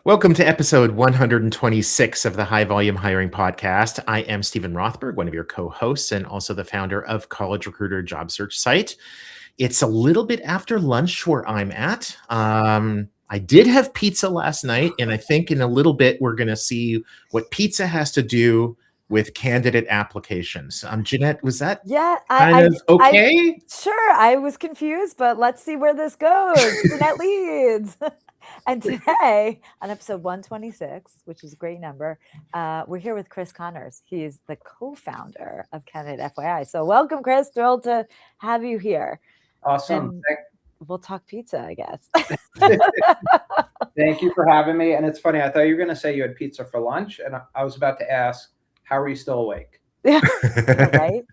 Welcome to episode 126 of the High Volume Hiring Podcast. I am Stephen Rothberg, one of your co-hosts and also the founder of College Recruiter job search site. It's a little bit after lunch where I'm at. I did have pizza last night, and I think in a little bit we're going to see what pizza has to do with candidate applications. Jeanette, was that okay? Sure, I was confused, but let's see where this goes. Jeanette Leeds. And today, on episode 126, which is a great number, we're here with Chris Connors. He's the co-founder of Candidate FYI. So welcome, Chris. Thrilled to have you here. Awesome. We'll talk pizza, I guess. Thank you for having me. And it's funny, I thought you were going to say you had pizza for lunch, and I was about to ask, how are you still awake? Yeah, right?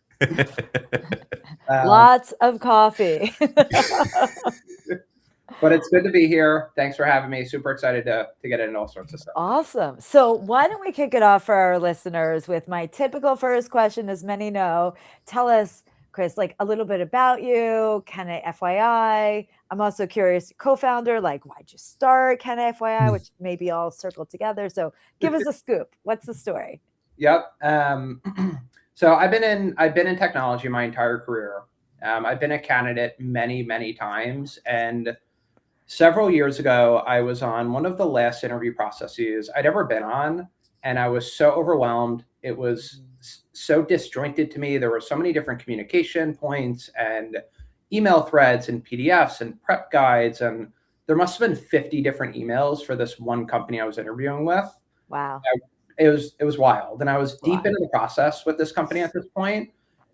Lots of coffee. But it's good to be here. Thanks for having me. Super excited to get into all sorts of stuff. Awesome. So why don't we kick it off for our listeners with my typical first question, as many know. Tell us, Chris, like a little bit about you, Candidate FYI. I'm also curious, co-founder, like why'd you start Candidate FYI, which maybe all circled together. So give us a scoop. What's the story? Yep. So I've been in technology my entire career. I've been a candidate many times, and several years ago, I was on one of the last interview processes I'd ever been on, and I was so overwhelmed. It was so disjointed to me. There were so many different communication points and email threads and PDFs and prep guides, and there must have been 50 different emails for this one company I was interviewing with. Wow. It was wild. And I was deep into the process with this company at this point,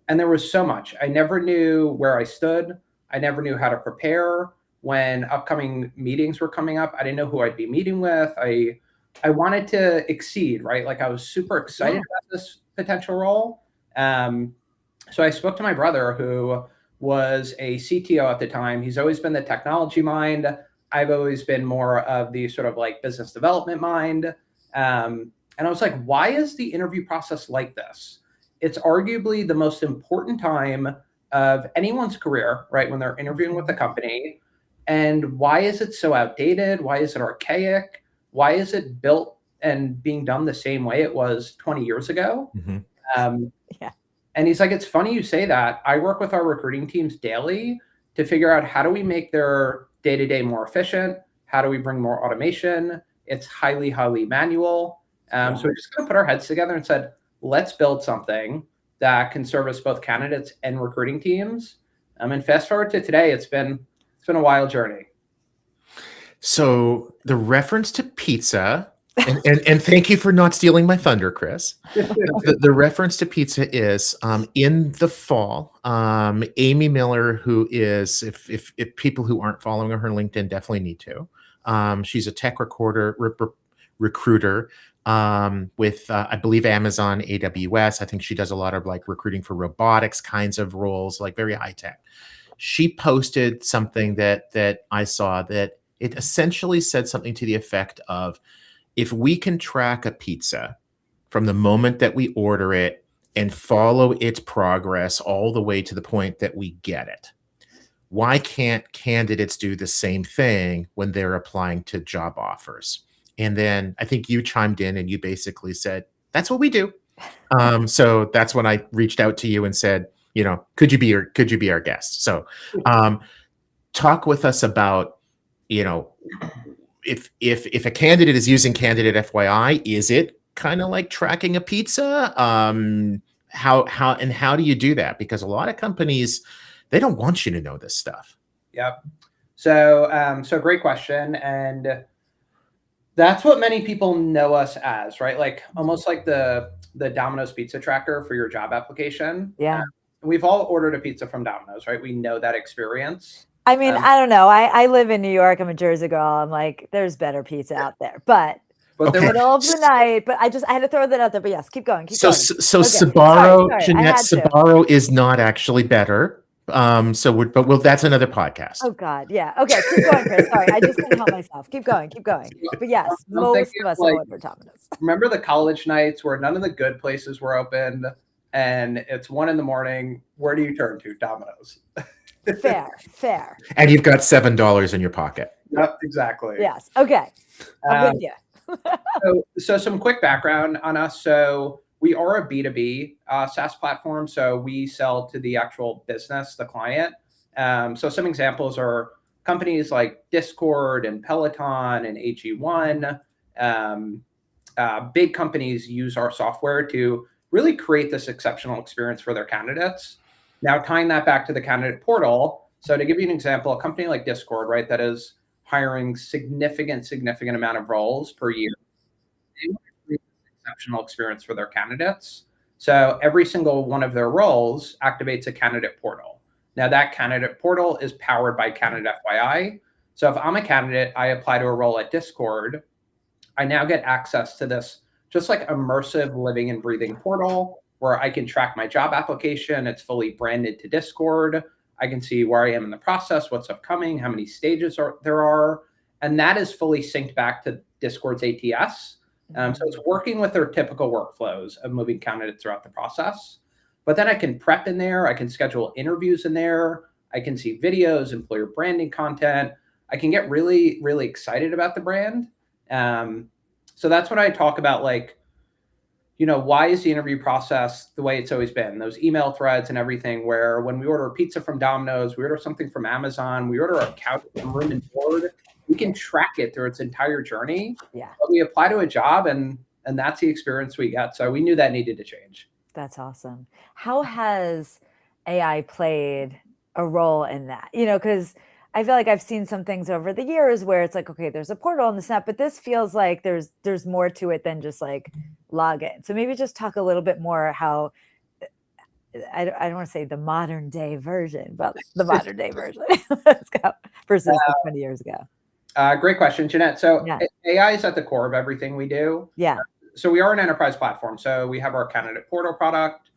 and there was so much. I never knew where I stood. I never knew how to prepare. When upcoming meetings were coming up, I didn't know who I'd be meeting with. I wanted to exceed, right? Like I was super excited about this potential role. So I spoke to my brother, who was a CTO at the time. He's always been the technology mind. I've always been more of the sort of like business development mind. And I was like, why is the interview process like this? It's arguably the most important time of anyone's career, right? When they're interviewing with a company. And why is it so outdated? Why is it archaic? Why is it built and being done the same way it was 20 years ago? Mm-hmm. And he's like, it's funny you say that. I work with our recruiting teams daily to figure out how do we make their day-to-day more efficient? How do we bring more automation? It's highly manual. So we just kind of put our heads together and said, let's build something that can service both candidates and recruiting teams. And fast forward to today, it's been a wild journey. So the reference to pizza, and thank you for not stealing my thunder, Chris. The reference to pizza is in the fall. Amy Miller, who is, if people who aren't following her on LinkedIn definitely need to. She's a tech recruiter with I believe Amazon AWS. I think she does a lot of like recruiting for robotics kinds of roles, like very high tech. She posted something that I saw that it essentially said something to the effect of, if we can track a pizza from the moment that we order it and follow its progress all the way to the point that we get it, why can't candidates do the same thing when they're applying to job offers? And then I think you chimed in and you basically said, that's what we do. So that's when I reached out to you and said, could you be our guest? So talk with us about, if a candidate is using Candidate FYI, is it kind of like tracking a pizza? How do you do that? Because a lot of companies, they don't want you to know this stuff. Yep. So great question. And that's what many people know us as, right? Like almost like the Domino's pizza tracker for your job application. Yeah. We've all ordered a pizza from Domino's, right? We know that experience. I mean, I don't know. I live in New York. I'm a Jersey girl. I'm like, there's better pizza out there. But middle of the night. But I had to throw that out there. But yes, keep going. So okay. Sbarro, Jeanette, Sbarro is not actually better. But that's another podcast. Oh God, yeah. Okay, keep going, Chris. Sorry, I just couldn't help myself. Keep going. But yes, most of us are order Domino's. Remember the college nights where none of the good places were open, and it's 1 a.m. Where do you turn to? Domino's. Fair. And you've got $7 in your pocket. Yep, exactly. Yes. Okay. I'm with you. So some quick background on us. So we are a B2B SaaS platform. So we sell to the actual business, the client. So some examples are companies like Discord and Peloton and AG1. Big companies use our software to really create this exceptional experience for their candidates. Now, tying that back to the candidate portal. So to give you an example, a company like Discord, right, that is hiring significant amount of roles per year, they want to create this exceptional experience for their candidates. So every single one of their roles activates a candidate portal. Now that candidate portal is powered by Candidate FYI. So if I'm a candidate, I apply to a role at Discord, I now get access to this just like immersive living and breathing portal where I can track my job application. It's fully branded to Discord. I can see where I am in the process, what's upcoming, how many stages there are. And that is fully synced back to Discord's ATS. So it's working with their typical workflows of moving candidates throughout the process. But then I can prep in there. I can schedule interviews in there. I can see videos, employer branding content. I can get really, really excited about the brand. So that's what I talk about, like, why is the interview process the way it's always been? Those email threads and everything, where when we order a pizza from Domino's, we order something from Amazon, we order a couch from Room and Board, we can track it through its entire journey. Yeah. But we apply to a job and that's the experience we get. So we knew that needed to change. That's awesome. How has AI played a role in that? Because I feel like I've seen some things over the years where it's like, okay, there's a portal on the snap, but this feels like there's more to it than just like log in. So maybe just talk a little bit more how, I don't want to say the modern day version, but the modern day version, let's go, versus 20 years ago. Great question, Jeanette. So Yeah. AI is at the core of everything we do. Yeah. So we are an enterprise platform. So we have our candidate portal product.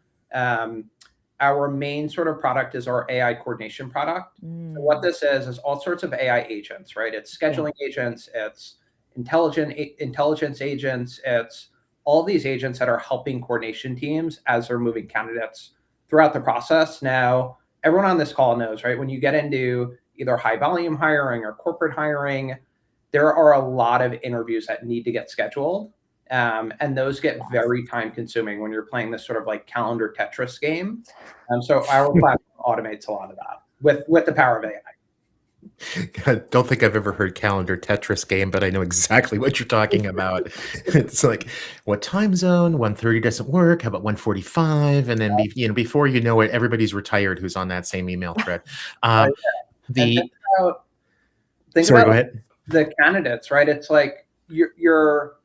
Our main sort of product is our AI coordination product. So what this is all sorts of AI agents, right? It's scheduling agents, it's intelligence agents, it's all these agents that are helping coordination teams as they're moving candidates throughout the process. Now, everyone on this call knows, right? When you get into either high volume hiring or corporate hiring, there are a lot of interviews that need to get scheduled. And those get very time consuming when you're playing this sort of like calendar Tetris game. So our platform automates a lot of that with the power of AI. I don't think I've ever heard calendar Tetris game, but I know exactly what you're talking about. It's like, what time zone? 1:30 doesn't work. How about 1:45? And then before you know it, everybody's retired who's on that same email thread. Think Sorry, about go ahead. The candidates, right? It's like your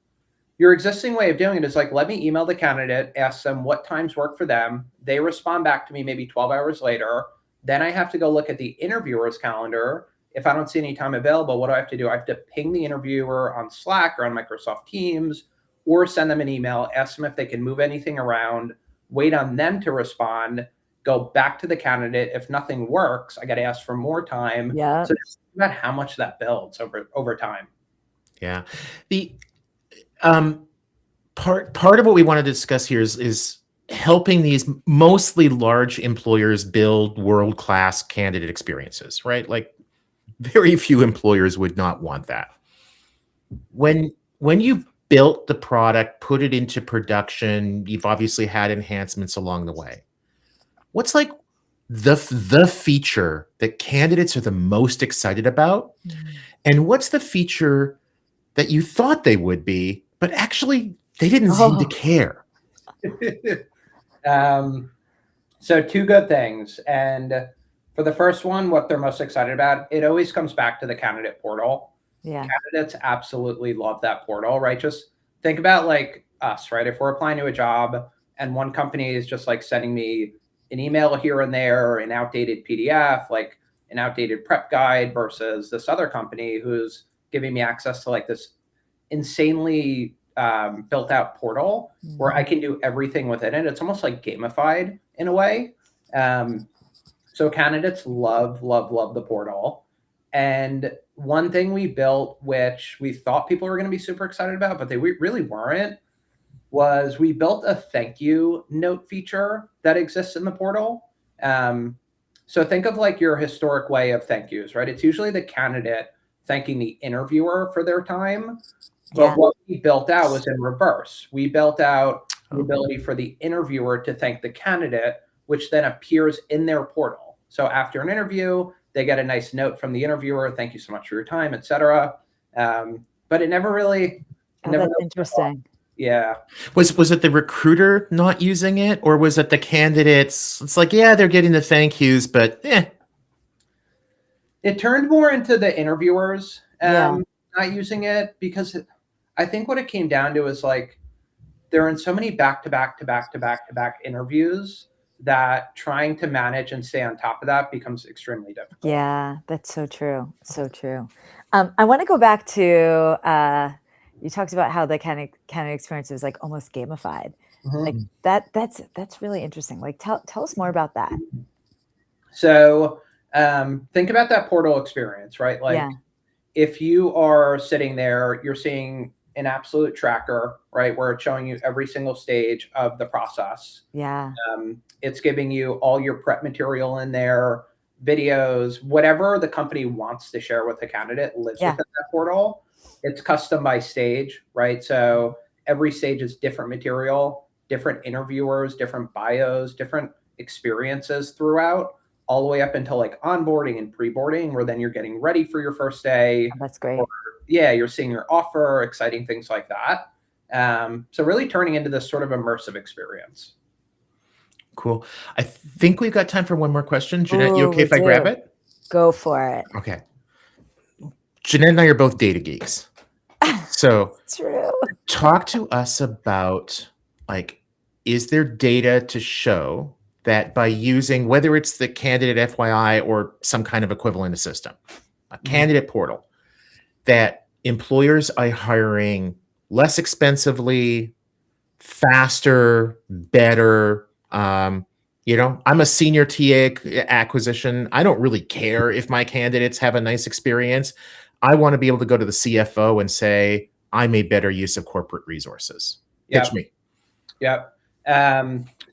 existing way of doing it is like, let me email the candidate, ask them what times work for them. They respond back to me maybe 12 hours later. Then I have to go look at the interviewer's calendar. If I don't see any time available, what do I have to do? I have to ping the interviewer on Slack or on Microsoft Teams, or send them an email, ask them if they can move anything around, wait on them to respond, go back to the candidate. If nothing works, I got to ask for more time. Yeah. So just think about how much that builds over time. Yeah. The part of what we want to discuss here is helping these mostly large employers build world-class candidate experiences, right? Like, very few employers would not want that. When you built the product, put it into production, you've obviously had enhancements along the way. What's like the feature that candidates are the most excited about? And what's the feature that you thought they would be, but actually they didn't seem to care? So two good things. And for the first one, what they're most excited about, it always comes back to the candidate portal. Yeah. Candidates absolutely love that portal, right? Just think about like us, right? If we're applying to a job and one company is just like sending me an email here and there, an outdated PDF, like an outdated prep guide, versus this other company who's giving me access to like this insanely built out portal where I can do everything within it. It's almost like gamified in a way. So candidates love the portal. And one thing we built, which we thought people were going to be super excited about, but they really weren't, was we built a thank you note feature that exists in the portal. So think of like your historic way of thank yous, right? It's usually the candidate thanking the interviewer for their time. But what we built out was in reverse. We built out the Oh. ability for the interviewer to thank the candidate, which then appears in their portal. So after an interview, they get a nice note from the interviewer. Thank you so much for your time, etc. But it never really. That's interesting. Yeah. Was it the recruiter not using it, or was it the candidates? It's like, yeah, they're getting the thank yous, but It turned more into the interviewers not using it, because I think what it came down to is like they're in so many back-to-back interviews that trying to manage and stay on top of that becomes extremely difficult. Yeah, that's so true. So true. I want to go back to you talked about how the candidate experience was like almost gamified. Like that's really interesting. Like tell us more about that. So think about that portal experience, right? Like if you are sitting there, you're seeing an absolute tracker, right? Where it's showing you every single stage of the process. Yeah. It's giving you all your prep material in there, videos, whatever the company wants to share with the candidate lives within that portal. It's custom by stage, right? So every stage is different material, different interviewers, different bios, different experiences throughout, all the way up until like onboarding and pre-boarding, where then you're getting ready for your first day. That's great. Or, you're seeing your offer, exciting things like that. So really turning into this sort of immersive experience. Cool. I think we've got time for one more question. Jeanette, you okay if I grab it? Go for it. Okay. Jeanette and I are both data geeks. So true. Talk to us about, like, is there data to show that by using, whether it's the candidate FYI or some kind of equivalent system, a candidate portal, that employers are hiring less expensively, faster, better? I'm a senior TA acquisition. I don't really care if my candidates have a nice experience. I want to be able to go to the CFO and say, I made better use of corporate resources. Pitch me. Yep.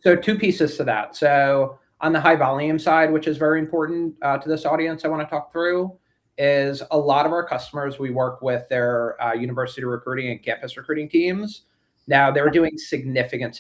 So two pieces to that. So on the high volume side, which is very important to this audience I want to talk through, is a lot of our customers, we work with their university recruiting and campus recruiting teams. Now they're doing significant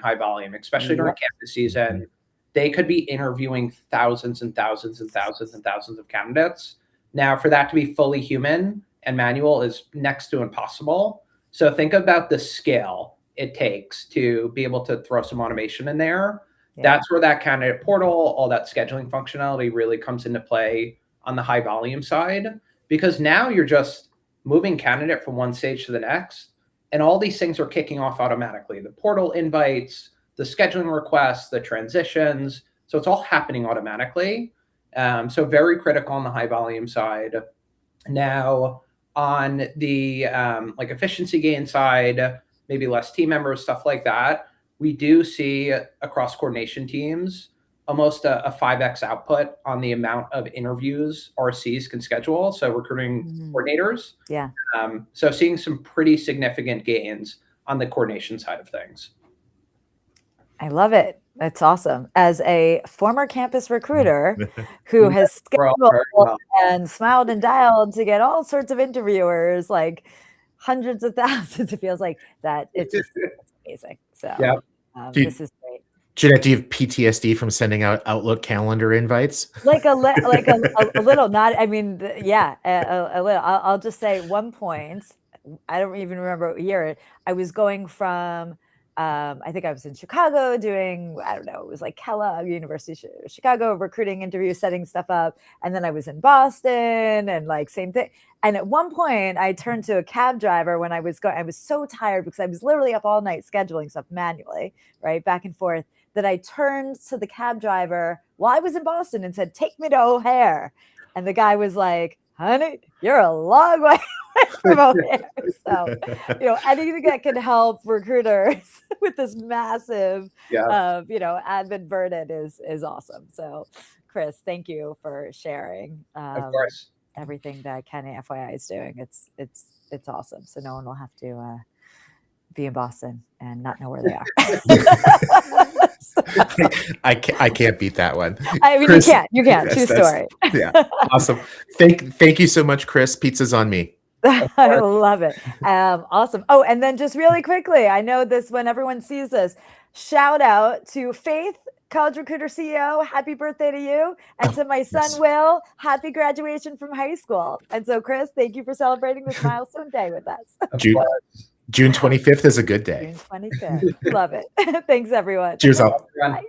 high volume, especially during campus season. They could be interviewing thousands and thousands and thousands and thousands of candidates. Now for that to be fully human and manual is next to impossible. So think about the scale it takes to be able to throw some automation in there. That's where that candidate portal, all that scheduling functionality really comes into play on the high volume side, because now you're just moving candidate from one stage to the next, and all these things are kicking off automatically. The portal invites, the scheduling requests, the transitions. So it's all happening automatically. So very critical on the high volume side. Now on the like efficiency gain side, maybe less team members, stuff like that, we do see across coordination teams almost a 5x output on the amount of interviews RCs can schedule. So recruiting coordinators. So seeing some pretty significant gains on the coordination side of things. I love it. That's awesome. As a former campus recruiter who has scheduled and smiled and dialed to get all sorts of interviewers, like hundreds of thousands, it feels like that. It's just amazing. So this is great. Jeanette, do you have PTSD from sending out Outlook calendar invites? Like a little, not, I mean, a little. I'll just say one point, I don't even remember what year, I was going from, I think I was in Chicago doing, I don't know, it was like Kellogg, University of Chicago, recruiting interviews, setting stuff up. And then I was in Boston and like same thing. And at one point I turned to a cab driver when I was going, I was so tired because I was literally up all night scheduling stuff manually, right, back and forth, that I turned to the cab driver while I was in Boston and said, take me to O'Hare. And the guy was like, honey, you're a long way from O'Hare. So, anything that can help recruiters with this massive, admin burden is awesome. So, Chris, thank you for sharing of course. Everything that Kenny FYI is doing. It's awesome. So no one will have to be in Boston and not know where they are. I can't beat that one. I mean, Chris, you can't. True story. Yeah, awesome. Thank you so much, Chris. Pizza's on me. I love it. Awesome. Oh, and then just really quickly, I know this when everyone sees this, shout out to Faith, College Recruiter CEO. Happy birthday to you. And to my son, yes. Will, happy graduation from high school. And so, Chris, thank you for celebrating this milestone day with us. June 25th is a good day. June 25th. Love it. Thanks, everyone. Cheers up. Bye.